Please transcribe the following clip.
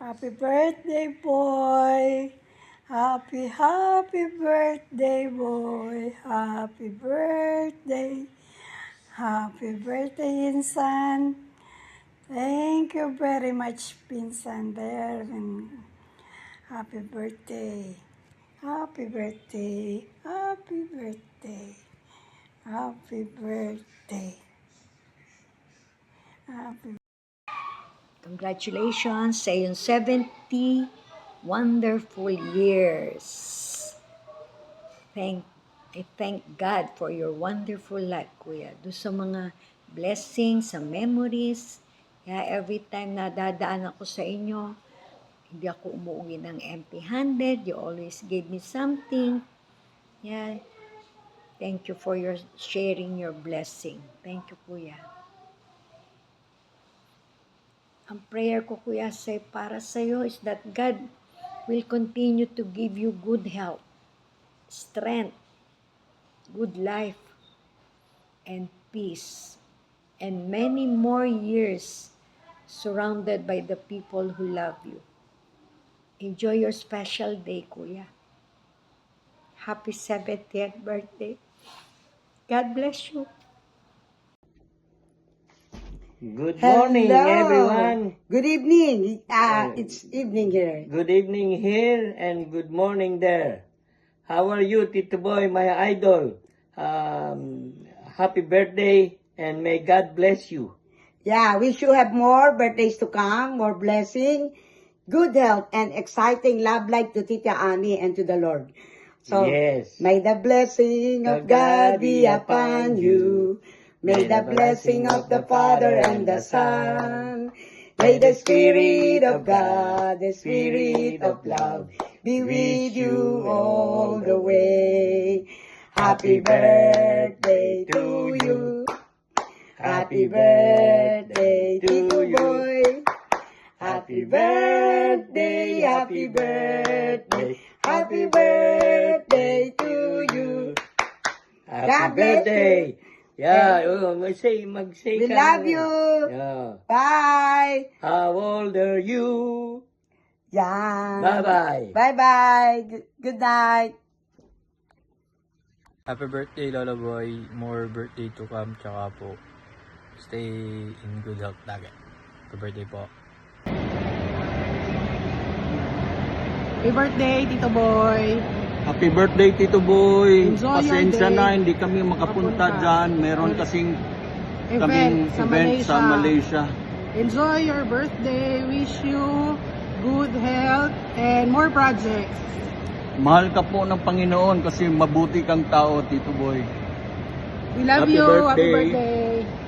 Happy birthday, boy. Happy birthday, boy. Happy birthday. Happy birthday, Insan. Thank you very much, Pinsan there. And happy birthday. Happy birthday. Happy birthday. Happy birthday. Happy Congratulations sa iyong 70 wonderful years. I thank God for your wonderful life, Kuya. Doon sa mga blessings, sa memories. Kaya every time na dadaan ako sa inyo, hindi ako umuwi ng empty-handed. You always gave me something. Yeah. Thank you for your sharing your blessing. Thank you, Kuya. Ang prayer ko, Kuya, para sa iyo is that God will continue to give you good health, strength, good life, and peace, and many more years surrounded by the people who love you. Enjoy your special day, Kuya. Happy 70th birthday. God bless you. Good morning, Hello. everyone. Good evening. It's evening here. Good evening here and good morning there. How are you, Tito Boy, my idol? Happy birthday and may God bless you. Yeah, we should have more birthdays to come, more blessing, good health, and exciting love life to Tita Ani and to the Lord. So, Yes. may the blessing of God be upon you. May the blessing of the Father and the Son. May the Spirit of God, the Spirit of love, be with you all the way. Happy birthday to you. Happy birthday to Boy. Happy birthday, happy birthday, happy birthday to you. Happy God bless birthday. Yeah, mag-say We ka love na. you. Yeah. Bye. How old are you? Yan. Bye-bye. Bye-bye. Good night. Happy birthday, Lolo Boy. More birthday to come. Tsaka po, stay in good health lagi. Happy birthday po. Happy birthday, Tito Boy. Happy birthday, Tito Boy. Enjoy your Pasensya day. na, hindi kami makapunta dyan. Meron kasing kaming event sa Malaysia. Enjoy your birthday. Wish you good health and more projects. Mahal ka po ng Panginoon kasi mabuti kang tao, Tito Boy. We love Happy you. Happy birthday. birthday.